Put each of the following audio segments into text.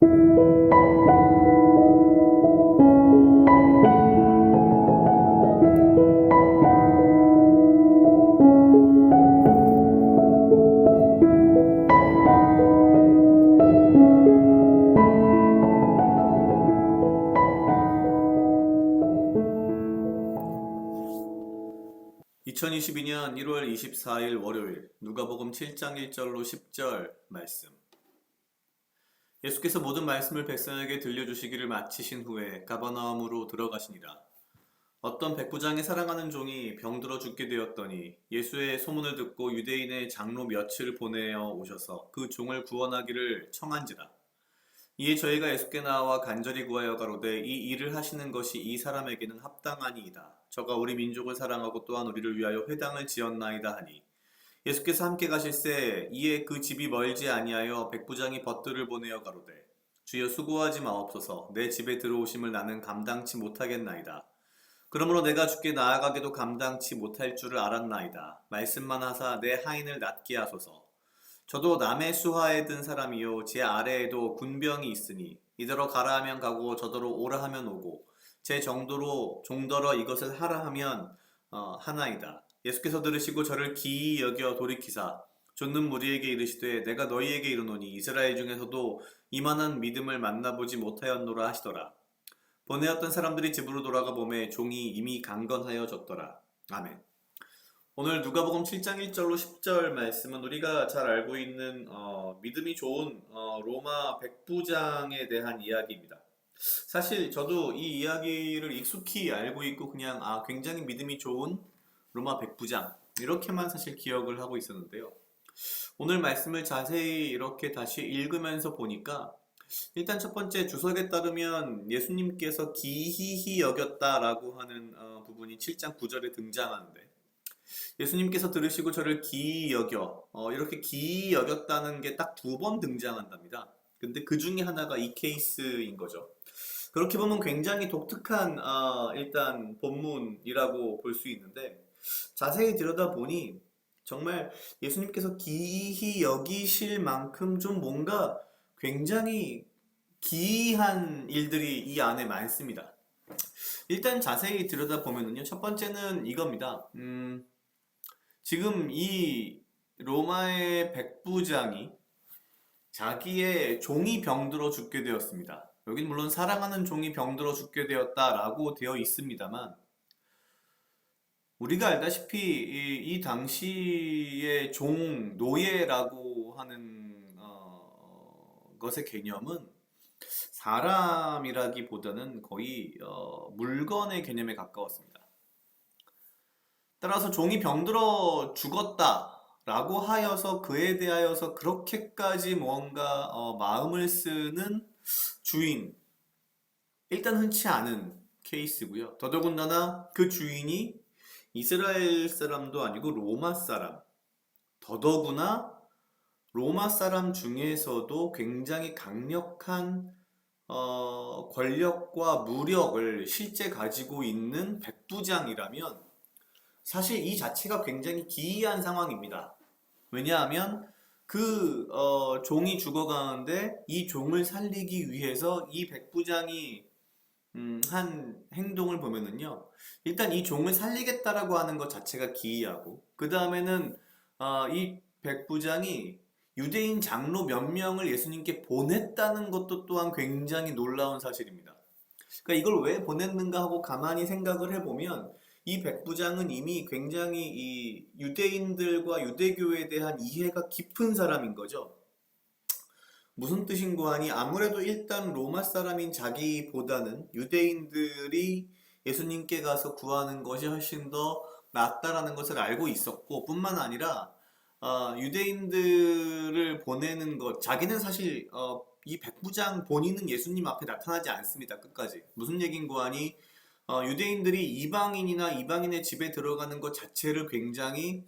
(2022년 1월 24일) 월요일 누가복음 7장 1절로 10절 말씀. 예수께서 모든 말씀을 백성에게 들려주시기를 마치신 후에 가버나움으로 들어가시니라. 어떤 백부장의 사랑하는 종이 병들어 죽게 되었더니 예수의 소문을 듣고 유대인의 장로 몇을 보내어 오셔서 그 종을 구원하기를 청한지라. 이에 저희가 예수께 나와 간절히 구하여 가로되 이 일을 하시는 것이 이 사람에게는 합당하니이다. 저가 우리 민족을 사랑하고 또한 우리를 위하여 회당을 지었나이다 하니, 예수께서 함께 가실새 이에 그 집이 멀지 아니하여 백부장이 벗들을 보내어 가로되 주여 수고하지 마옵소서. 내 집에 들어오심을 나는 감당치 못하겠나이다. 그러므로 내가 주께 나아가기도 감당치 못할 줄을 알았나이다. 말씀만 하사 내 하인을 낫게 하소서. 저도 남의 수하에 든 사람이요 제 아래에도 군병이 있으니 이더러 가라 하면 가고 저더러 오라 하면 오고 제 정도로 종더러 이것을 하라 하면 하나이다. 예수께서 들으시고 저를 기이 여겨 돌이키사 좇는 무리에게 이르시되 내가 너희에게 이르노니 이스라엘 중에서도 이만한 믿음을 만나보지 못하였노라 하시더라. 보내었던 사람들이 집으로 돌아가 보매 종이 이미 강건하여졌더라. 아멘. 오늘 누가복음 7장 1절로 10절 말씀은 우리가 잘 알고 있는 믿음이 좋은 로마 백부장에 대한 이야기입니다. 사실 저도 이 이야기를 익숙히 알고 있고 그냥 굉장히 믿음이 좋은 로마 백부장 이렇게만 사실 기억을 하고 있었는데요. 오늘 말씀을 자세히 이렇게 다시 읽으면서 보니까 일단 첫 번째 주석에 따르면 예수님께서 기이히 여겼다라고 하는 부분이 7장 9절에 등장하는데, 예수님께서 들으시고 저를 기이 여겨 이렇게 기이 여겼다는 게 딱 두 번 등장한답니다. 근데 그 중에 하나가 이 케이스인 거죠. 그렇게 보면 굉장히 독특한 일단 본문이라고 볼 수 있는데, 자세히 들여다보니 정말 예수님께서 기이히 여기실 만큼 좀 뭔가 굉장히 기이한 일들이 이 안에 많습니다. 일단 자세히 들여다보면요, 첫 번째는 이겁니다. 지금 이 로마의 백부장이 자기의 종이 병들어 죽게 되었습니다. 여긴 물론 사랑하는 종이 병들어 죽게 되었다라고 되어 있습니다만, 우리가 알다시피 이 당시의 종, 노예라고 하는 것의 개념은 사람이라기보다는 거의 물건의 개념에 가까웠습니다. 따라서 종이 병들어 죽었다라고 하여서 그에 대하여서 그렇게까지 뭔가 마음을 쓰는 주인, 일단 흔치 않은 케이스고요. 더더군다나 그 주인이 이스라엘 사람도 아니고 로마 사람, 더더구나 로마 사람 중에서도 굉장히 강력한 권력과 무력을 실제 가지고 있는 백부장이라면 사실 이 자체가 굉장히 기이한 상황입니다. 왜냐하면 그 종이 죽어가는데 이 종을 살리기 위해서 이 백부장이 한 행동을 보면은요, 일단 이 종을 살리겠다라고 하는 것 자체가 기이하고, 그 다음에는 이 백부장이 유대인 장로 몇 명을 예수님께 보냈다는 것도 또한 굉장히 놀라운 사실입니다. 그러니까 이걸 왜 보냈는가 하고 가만히 생각을 해보면 이 백부장은 이미 굉장히 이 유대인들과 유대교에 대한 이해가 깊은 사람인 거죠. 무슨 뜻인고 하니, 아무래도 일단 로마 사람인 자기보다는 유대인들이 예수님께 가서 구하는 것이 훨씬 더 낫다라는 것을 알고 있었고, 뿐만 아니라 유대인들을 보내는 것, 자기는 사실 이 백부장 본인은 예수님 앞에 나타나지 않습니다. 끝까지. 무슨 얘긴고 하니, 유대인들이 이방인이나 이방인의 집에 들어가는 것 자체를 굉장히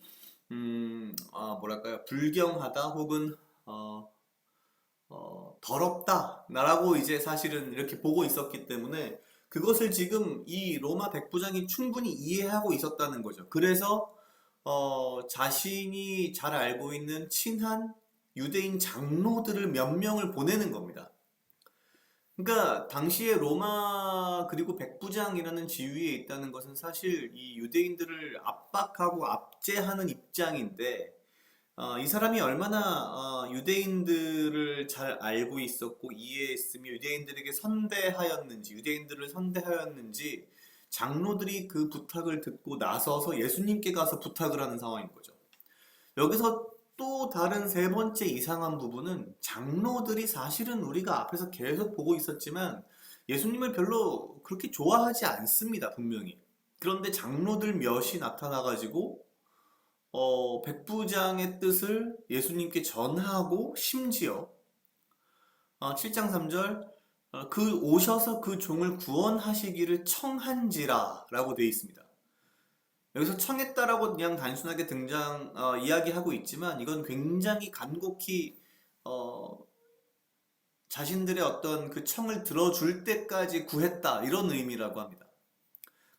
뭐랄까요, 불경하다 혹은 더럽다 라고 이제 사실은 이렇게 보고 있었기 때문에 그것을 지금 이 로마 백부장이 충분히 이해하고 있었다는 거죠. 그래서 자신이 잘 알고 있는 친한 유대인 장로들을 몇 명을 보내는 겁니다. 그러니까 당시에 로마 그리고 백부장이라는 지위에 있다는 것은 사실 이 유대인들을 압박하고 압제하는 입장인데 이 사람이 얼마나 유대인들을 잘 알고 있었고 이해했으며 유대인들을 선대하였는지 장로들이 그 부탁을 듣고 나서서 예수님께 가서 부탁을 하는 상황인 거죠. 여기서 또 다른 세 번째 이상한 부분은 장로들이 사실은 우리가 앞에서 계속 보고 있었지만 예수님을 별로 그렇게 좋아하지 않습니다, 분명히. 그런데 장로들 몇이 나타나가지고 백부장의 뜻을 예수님께 전하고 심지어 7장 3절 그 오셔서 그 종을 구원하시기를 청한지라 라고 되어 있습니다. 여기서 청했다라고 그냥 단순하게 이야기하고 있지만 이건 굉장히 간곡히 어, 자신들의 어떤 그 청을 들어줄 때까지 구했다 이런 의미라고 합니다.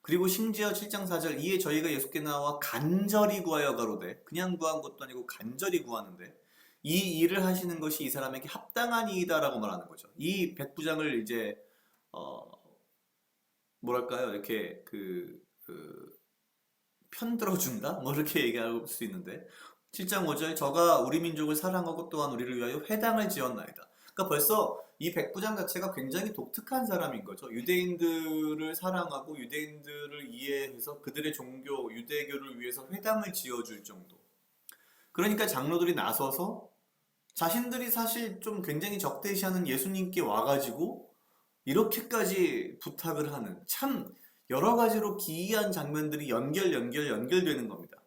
그리고 심지어 7장 4절 이에 저희가 예수께 나와 간절히 구하여 가로되 그냥 구한 것도 아니고 간절히 구하는데 이 일을 하시는 것이 이 사람에게 합당한 이이다라고 말하는 거죠. 이 백부장을 이제 어, 뭐랄까요 이렇게 편들어준다? 뭐 이렇게 얘기할 수 있는데 7장 5절 저가 우리 민족을 사랑하고 또한 우리를 위하여 회당을 지었나이다. 그러니까 벌써 이 백부장 자체가 굉장히 독특한 사람인 거죠. 유대인들을 사랑하고 유대인들을 이해해서 그들의 종교, 유대교를 위해서 회당을 지어줄 정도. 그러니까 장로들이 나서서 자신들이 사실 좀 굉장히 적대시하는 예수님께 와가지고 이렇게까지 부탁을 하는 참 여러 가지로 기이한 장면들이 연결되는 겁니다.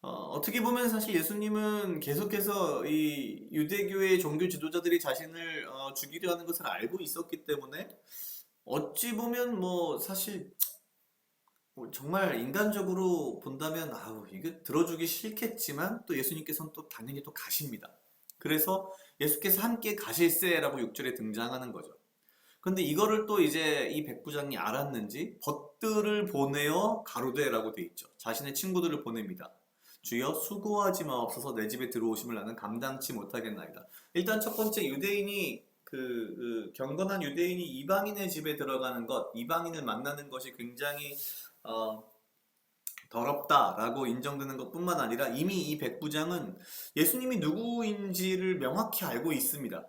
어떻게 보면 사실 예수님은 계속해서 이 유대교의 종교 지도자들이 자신을 죽이려 하는 것을 알고 있었기 때문에 어찌 보면 뭐 사실 뭐 정말 인간적으로 본다면 아우 이게 들어주기 싫겠지만 또 예수님께서는 또 당연히 또 가십니다. 그래서 예수께서 함께 가실세라고 6절에 등장하는 거죠. 근데 이거를 또 이제 이 백부장이 알았는지 벗들을 보내어 가로되라고 돼 있죠. 자신의 친구들을 보냅니다. 주여 수고하지 마옵소서 내 집에 들어오심을 나는 감당치 못하겠나이다. 일단 첫 번째 유대인이 경건한 유대인이 이방인의 집에 들어가는 것, 이방인을 만나는 것이 굉장히 어, 더럽다라고 인정되는 것뿐만 아니라 이미 이 백부장은 예수님이 누구인지를 명확히 알고 있습니다.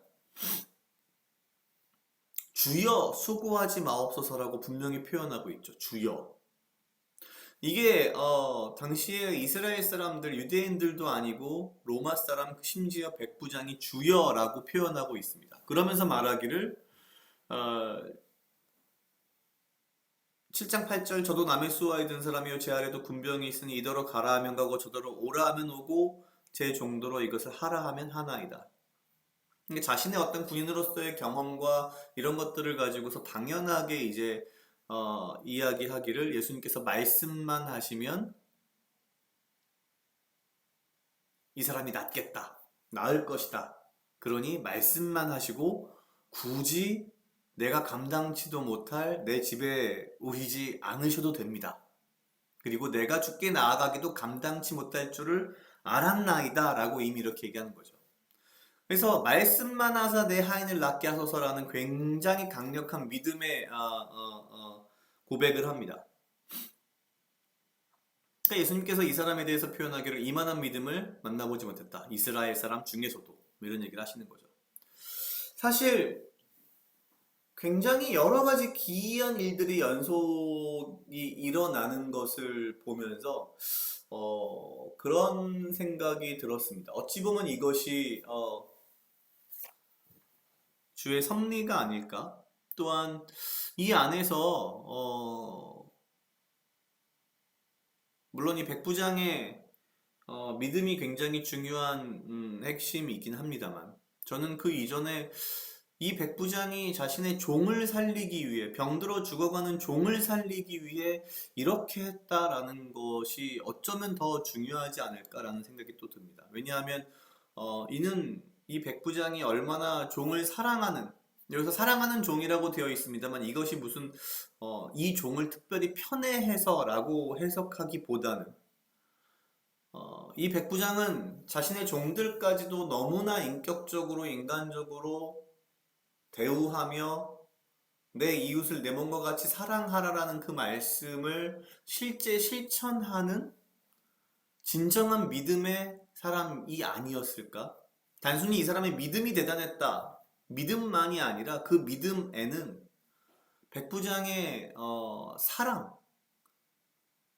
주여 수고하지 마옵소서라고 분명히 표현하고 있죠. 주여. 이게 당시에 이스라엘 사람들 유대인들도 아니고 로마 사람 심지어 백부장이 주여라고 표현하고 있습니다. 그러면서 말하기를 어, 7장 8절 저도 남의 수하에 든 사람이요 제 아래도 군병이 있으니 이더러 가라 하면 가고 저더러 오라 하면 오고 제 정도로 이것을 하라 하면 하나이다. 그러니까 자신의 어떤 군인으로서의 경험과 이런 것들을 가지고서 당연하게 이제 이야기하기를 예수님께서 말씀만 하시면 이 사람이 낫겠다. 나을 것이다. 그러니 말씀만 하시고 굳이 내가 감당치도 못할 내 집에 오시지 않으셔도 됩니다. 그리고 내가 죽게 나아가기도 감당치 못할 줄을 알았나이다 라고 이미 이렇게 얘기하는 거죠. 그래서 말씀만 하사 내 하인을 낫게 하소서라는 굉장히 강력한 믿음의 고백을 합니다. 그러니까 예수님께서 이 사람에 대해서 표현하기를 이만한 믿음을 만나보지 못했다. 이스라엘 사람 중에서도 뭐 이런 얘기를 하시는 거죠. 사실 굉장히 여러 가지 기이한 일들이 연속이 일어나는 것을 보면서 그런 생각이 들었습니다. 어찌 보면 이것이 주의 섭리가 아닐까? 또한 이 안에서 물론 이 백부장의 믿음이 굉장히 중요한 핵심이긴 합니다만 저는 그 이전에 이 백부장이 자신의 종을 살리기 위해 병들어 죽어가는 종을 살리기 위해 이렇게 했다라는 것이 어쩌면 더 중요하지 않을까라는 생각이 또 듭니다. 왜냐하면 이는 이 백부장이 얼마나 종을 사랑하는 여기서 사랑하는 종이라고 되어 있습니다만 이것이 무슨 이 종을 특별히 편애해서라고 해석하기보다는 이 백부장은 자신의 종들까지도 너무나 인격적으로 인간적으로 대우하며 내 이웃을 내 몸과 같이 사랑하라라는 그 말씀을 실제 실천하는 진정한 믿음의 사람이 아니었을까? 단순히 이 사람의 믿음이 대단했다. 믿음만이 아니라 그 믿음에는 백부장의 사랑,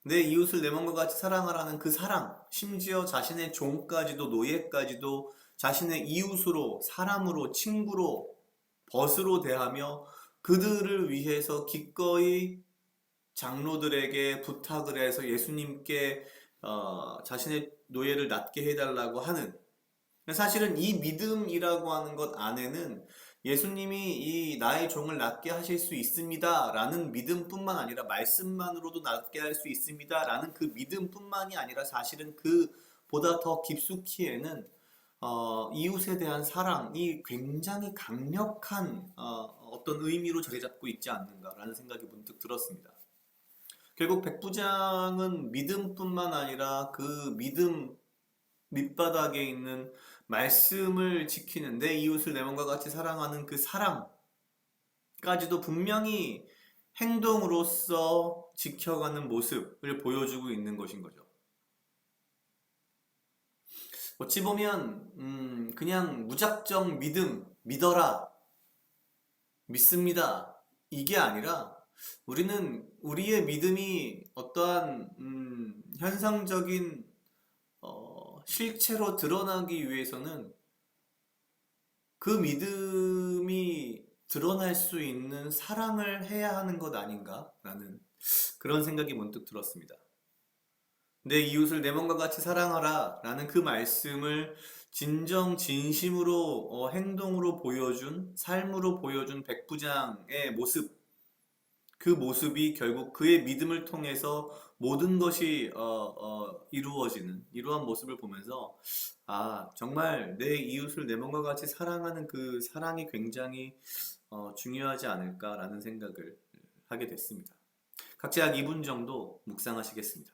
내 이웃을 내 몸과 같이 사랑하라는 그 사랑, 심지어 자신의 종까지도 노예까지도 자신의 이웃으로, 사람으로, 친구로, 벗으로 대하며 그들을 위해서 기꺼이 장로들에게 부탁을 해서 예수님께 자신의 노예를 낫게 해달라고 하는, 사실은 이 믿음이라고 하는 것 안에는 예수님이 이 나의 종을 낫게 하실 수 있습니다 라는 믿음뿐만 아니라 말씀만으로도 낫게 할 수 있습니다 라는 그 믿음뿐만이 아니라 사실은 그보다 더 깊숙이에는 이웃에 대한 사랑이 굉장히 강력한 어떤 의미로 자리 잡고 있지 않는가라는 생각이 문득 들었습니다. 결국 백부장은 믿음뿐만 아니라 그 믿음 밑바닥에 있는 말씀을 지키는 내 이웃을 내 몸과 같이 사랑하는 그 사랑까지도 분명히 행동으로서 지켜가는 모습을 보여주고 있는 것인 거죠. 어찌 보면 그냥 무작정 믿어라, 믿습니다 이게 아니라 우리는 우리의 믿음이 어떠한 현상적인 실체로 드러나기 위해서는 그 믿음이 드러날 수 있는 사랑을 해야 하는 것 아닌가라는 그런 생각이 문득 들었습니다. 내 이웃을 내 몸과 같이 사랑하라 라는 그 말씀을 진심으로 행동으로 보여준, 삶으로 보여준 백부장의 모습, 그 모습이 결국 그의 믿음을 통해서 모든 것이 이루어지는 이러한 모습을 보면서 정말 내 이웃을 내 몸과 같이 사랑하는 그 사랑이 굉장히 중요하지 않을까라는 생각을 하게 됐습니다. 각자 약 2분 정도 묵상하시겠습니다.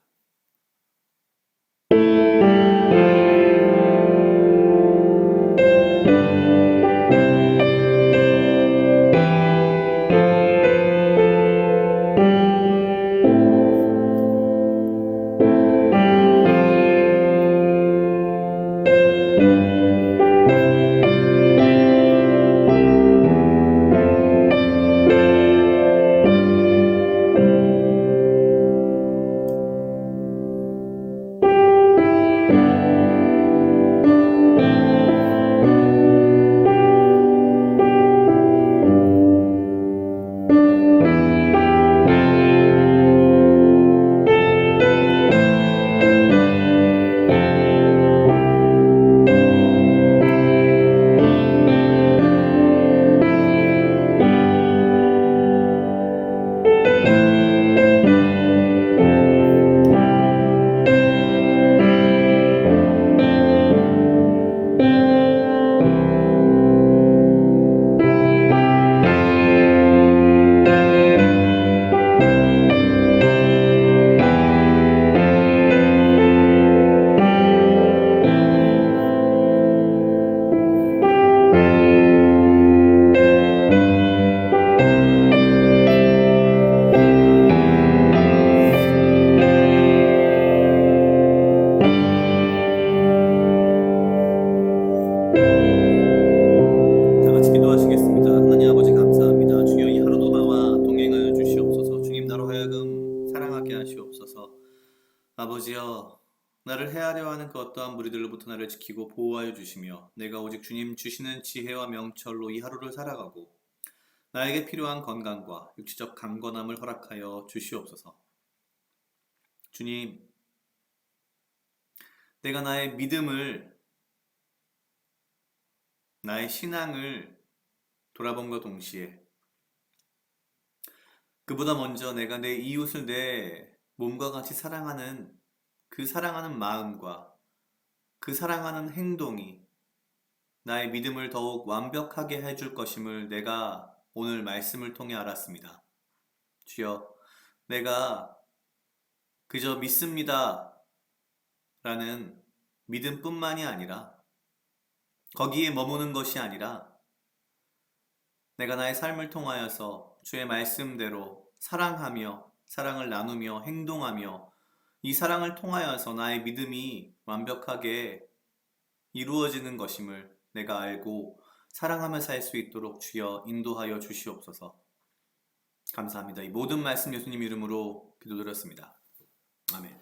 아버지여, 나를 헤아려 하는 그 어떠한 무리들로부터 나를 지키고 보호하여 주시며 내가 오직 주님 주시는 지혜와 명철로 이 하루를 살아가고 나에게 필요한 건강과 육체적 강건함을 허락하여 주시옵소서. 주님, 내가 나의 믿음을, 나의 신앙을 돌아본과 동시에 그보다 먼저 내가 내 이웃을 내 몸과 같이 사랑하는 그 사랑하는 마음과 그 사랑하는 행동이 나의 믿음을 더욱 완벽하게 해줄 것임을 내가 오늘 말씀을 통해 알았습니다. 주여, 내가 그저 믿습니다 라는 믿음뿐만이 아니라 거기에 머무는 것이 아니라 내가 나의 삶을 통하여서 주의 말씀대로 사랑하며 사랑을 나누며 행동하며 이 사랑을 통하여서 나의 믿음이 완벽하게 이루어지는 것임을 내가 알고 사랑하며 살 수 있도록 주여 인도하여 주시옵소서. 감사합니다. 이 모든 말씀 예수님 이름으로 기도드렸습니다. 아멘.